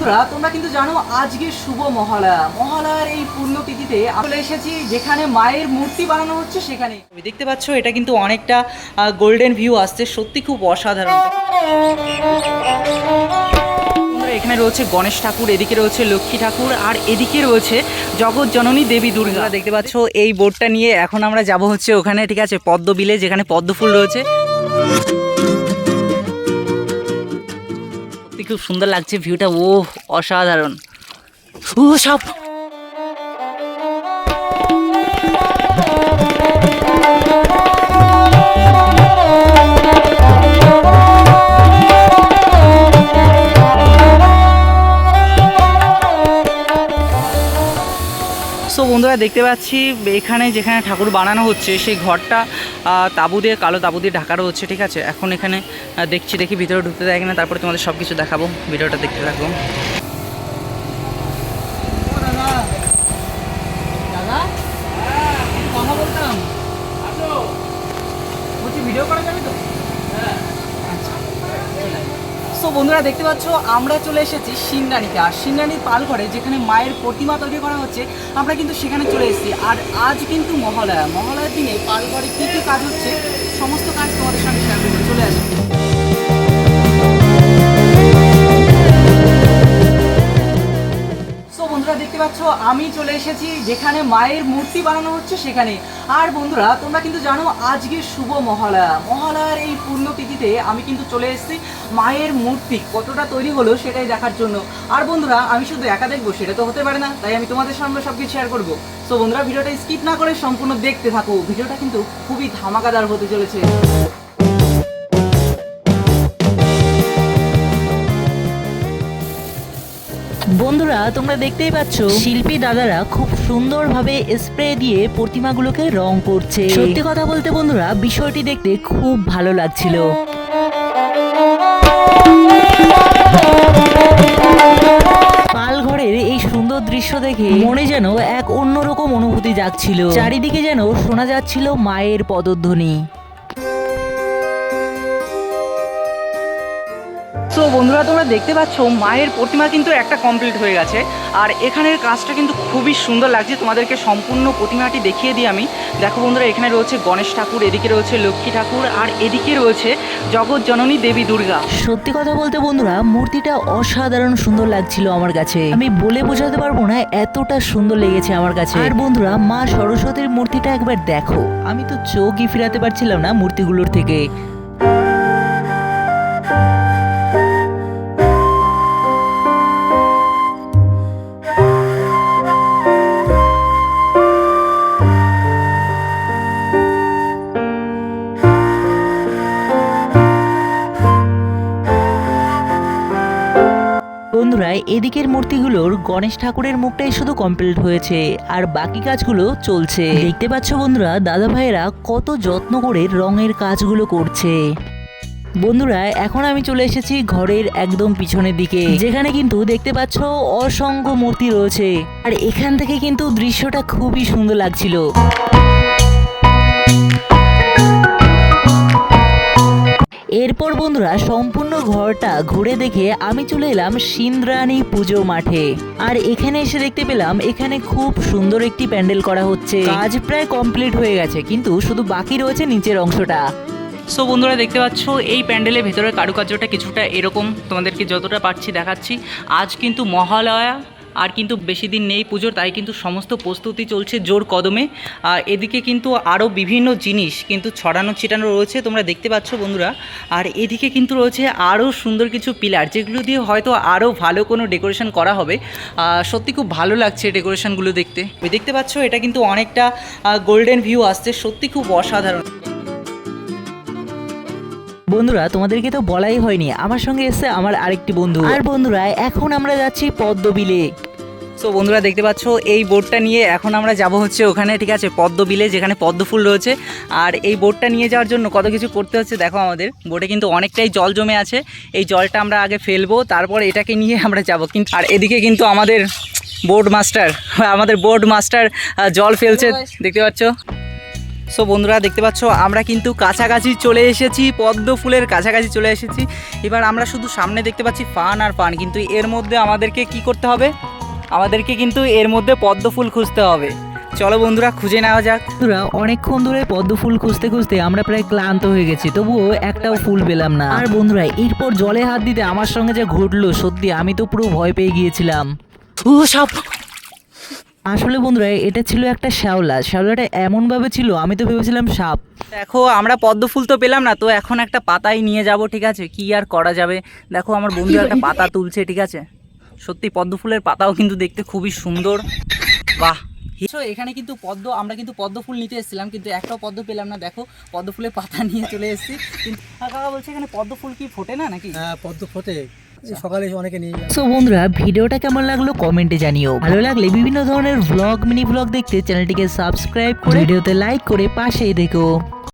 বন্ধুরা তোমরা কিন্তু জানো আজকে শুভ মহালয়ার এই পুণ্যতিথিতে আমরা এসেছি যেখানে মায়ের মূর্তি বানানো হচ্ছে সেখানে দেখতে পাচ্ছ এটা কিন্তু অনেকটা গোল্ডেন ভিউ আসছে, সত্যি খুব অসাধারণ। এখানে রয়েছে গণেশ ঠাকুর, এদিকে রয়েছে লক্ষ্মী ঠাকুর, আর এদিকে রয়েছে জগৎ জননী দেবী দুর্গা। দেখতে পাচ্ছ এই বোর্ডটা নিয়ে এখন আমরা যাব হচ্ছে ওখানে, ঠিক আছে, পদ্ম বিলে যেখানে পদ্ম ফুল রয়েছে। খুব সুন্দর লাগছে ভিউটা, ও অসাধারণ। ও সব সো বন্ধুরা দেখতে পাচ্ছি এখানে যেখানে ঠাকুর বানানো হচ্ছে সেই ঘরটা তাঁবু দিয়ে, কালো তাঁবু দিয়ে ঢাকা রয়েছে, ঠিক আছে। এখন এখানে দেখি ভিতরে ঢুকতে দেয় কিনা, তারপরে তোমাদের সব কিছু দেখাবো, ভিডিওটা দেখতে থাকবো। কথা বলতাম, ভিডিও করা যাবে তো? সো বন্ধুরা দেখতে পাচ্ছ আমরা চলে এসেছি সিংরানিতে, আর সিংরানির পালঘরে যেখানে মায়ের প্রতিমা তৈরি করা হচ্ছে আমরা কিন্তু সেখানে চলে এসেছি। আর আজ কিন্তু মহালয়ার দিনে পালঘরে কী কী কাজ হচ্ছে সমস্ত কাজ তোমাদের সঙ্গে শেয়ার করতে চলে আসবে। বন্ধুরা দেখতে পাচ্ছ আমি চলে এসেছি যেখানে মায়ের মূর্তি বানানো হচ্ছে সেখানে। আর বন্ধুরা তোমরা কিন্তু জানো আজকে শুভ মহালয়ার এই পুণ্যতিথিতে আমি কিন্তু চলে এসেছি মায়ের মূর্তি কতটা তৈরি হলো সেটাই দেখার জন্য। আর বন্ধুরা আমি শুধু একা দেখবো সেটা তো হতে পারে না, তাই আমি তোমাদের সঙ্গে সব কিছু শেয়ার করবো। সো বন্ধুরা ভিডিওটা স্কিপ না করে সম্পূর্ণ দেখতে থাকো, ভিডিওটা কিন্তু খুবই ধামাকাদার হতে চলেছে। বন্ধুরা তোমরা দেখতেই পাচ্ছ শিল্পী দাদারা খুব সুন্দরভাবে স্প্রে দিয়ে প্রতিমাগুলোকে রং করছে। সত্যি কথা বলতে বন্ধুরা বিষয়টি দেখতে খুব ভালো লাগছিল। পালঘরের এই সুন্দর দৃশ্য দেখে মনে যেন এক অন্যরকম অনুভূতি জাগছিল, চারিদিকে যেন শোনা যাচ্ছিল মায়ের পদধ্বনি। সো বন্ধুরা তোমরা দেখতে পাচ্ছ মায়ের প্রতিমা কিন্তু একটা কমপ্লিট হয়ে গেছে, আর এখানের কাজটা কিন্তু খুবই সুন্দর লাগছে। তোমাদেরকে সম্পূর্ণ প্রতিমাটি দেখিয়ে দিই আমি। দেখো বন্ধুরা এখানে রয়েছে গণেশ ঠাকুর, এদিকে রয়েছে লক্ষ্মী ঠাকুর, আর এদিকে রয়েছে জগৎ জননী দেবী দুর্গা। সত্যি কথা বলতে বন্ধুরা মূর্তিটা অসাধারণ সুন্দর লাগছিল আমার কাছে, আমি বলে বোঝাতে পারবো না এতটা সুন্দর লেগেছে আমার কাছে। আর বন্ধুরা মা সরস্বতীর মূর্তিটা একবার দেখো, আমি তো চোখই ফিরাতে পারছিলাম না মূর্তিগুলোর থেকে। বন্ধুরা এদিকের মূর্তিগুলোর গণেশ ঠাকুরের মুখটাই শুধু কমপ্লিট হয়েছে, আর বাকি কাজগুলো চলছে। দেখতে পাচ্ছ বন্ধুরা দাদা ভাইয়েরা কত যত্ন করে রঙের কাজগুলো করছে। বন্ধুরা এখন আমি চলে এসেছি ঘরের একদম পিছনের দিকে, যেখানে কিন্তু দেখতে পাচ্ছ অসংখ্য মূর্তি রয়েছে, আর এখান থেকে কিন্তু দৃশ্যটা খুবই সুন্দর লাগছিল। এরপর বন্ধুরা সম্পূর্ণ ঘরটা ঘুরে দেখে আমি চলে এলাম সিন্দ্রাণী পুজো মাঠে, আর এখানে এসে দেখতে পেলাম এখানে খুব সুন্দর একটি প্যান্ডেল করা হচ্ছে। কাজ প্রায় কমপ্লিট হয়ে গেছে, কিন্তু শুধু বাকি রয়েছে নিচের অংশটা। সো বন্ধুরা দেখতে পাচ্ছ এই প্যান্ডেলের ভেতরের কারুকার্যটা কিছুটা এরকম, তোমাদেরকে যতটা পারছি দেখাচ্ছি। আজ কিন্তু মহালয়া, আর কিন্তু বেশি দিন নেই পুজোর, তাই কিন্তু সমস্ত প্রস্তুতি চলছে জোর কদমে। এদিকে কিন্তু আরও বিভিন্ন জিনিস কিন্তু ছড়ানো ছিটানো রয়েছে, তোমরা দেখতে পাচ্ছ বন্ধুরা। আর এদিকে কিন্তু রয়েছে আরও সুন্দর কিছু পিলার, যেগুলো দিয়ে হয়তো আরও ভালো কোনো ডেকোরেশন করা হবে। সত্যি খুব ভালো লাগছে ডেকোরেশনগুলো দেখতে পাচ্ছ এটা কিন্তু অনেকটা গোল্ডেন ভিউ আসছে, সত্যি খুব অসাধারণ। বন্ধুরা তোমাদেরকে তো বলাই হয়নি, আমার সঙ্গে এসেছে আমার আরেকটি বন্ধু। আর বন্ধুরা এখন আমরা যাচ্ছি পদ্মবিলে। সো বন্ধুরা দেখতে পাচ্ছ এই বোর্ডটা নিয়ে এখন আমরা যাব হচ্ছে ওখানে, ঠিক আছে, পদ্ম বিলে যেখানে পদ্ম ফুল রয়েছে। আর এই বোর্ডটা নিয়ে যাওয়ার জন্য কত কিছু করতে হচ্ছে দেখো, আমাদের বোর্ডে কিন্তু অনেকটাই জল জমে আছে, এই জলটা আমরা আগে ফেলবো, তারপর এটাকে নিয়ে আমরা যাব। কিন্তু আর এদিকে কিন্তু আমাদের বোর্ড মাস্টার জল ফেলছে, দেখতে পাচ্ছ। সো বন্ধুরা দেখতে পাচ্ছ আমরা কিন্তু কাছাকাছি চলে এসেছি, পদ্ম ফুলের কাছাকাছি চলে এসেছি। এবার আমরা শুধু সামনে দেখতে পাচ্ছি ফান আর ফান, কিন্তু এর মধ্যে আমাদেরকে কি করতে হবে, আমাদেরকে কিন্তু এর মধ্যে পদ্ম ফুল খুঁজতে হবে। চলো বন্ধুরা খুঁজে নেওয়া যাক। বন্ধুরা অনেকক্ষণ ধরে পদ্ম ফুল খুঁজতে খুঁজতে আমরা প্রায় ক্লান্ত হয়ে গেছি, তবুও একটাও ফুল পেলাম না। আর বন্ধুরা এরপর জলে হাত দিতে আমার সঙ্গে যা ঘটলো, সত্যি আমি তো পুরো ভয় পেয়ে গিয়েছিলাম। ও সাপ! আসলে বন্ধুরা এটা ছিল একটা শ্যাওলাটা এমন ভাবে ছিল আমি তো ভেবেছিলাম সাপ। দেখো আমরা পদ্ম ফুল তো পেলাম না, তো এখন একটা পাতাই নিয়ে যাব, ঠিক আছে? কি আর করা যাবে। দেখো আমার বন্ধু একটা পাতা তুলছে, ঠিক আছে? সত্যি পদ্ম ফুলের পাতাও কিন্তু দেখতে খুবই সুন্দর। বাহ! এখানে কিন্তু আমরা কিন্তু পদ্ম ফুল নিতে এসেছিলাম, কিন্তু একটাও পদ্ম পেলাম না। দেখো পদ্ম ফুলের পাতা নিয়ে চলে এসেছি, কিন্তু কাকা বলছে এখানে পদ্ম ফুল কি ফোটে না নাকি? হ্যাঁ, পদ্ম ফোটে, সকালে অনেকে নিয়ে যায়। সো বন্ধুরা ভিডিওটা কেমন লাগলো কমেন্টে জানিও। ভালো লাগলে বিভিন্ন ধরনের মিনি ব্লগ দেখতে চ্যানেলটিকে সাবস্ক্রাইব করে ভিডিওতে লাইক করে পাশেই দেখো।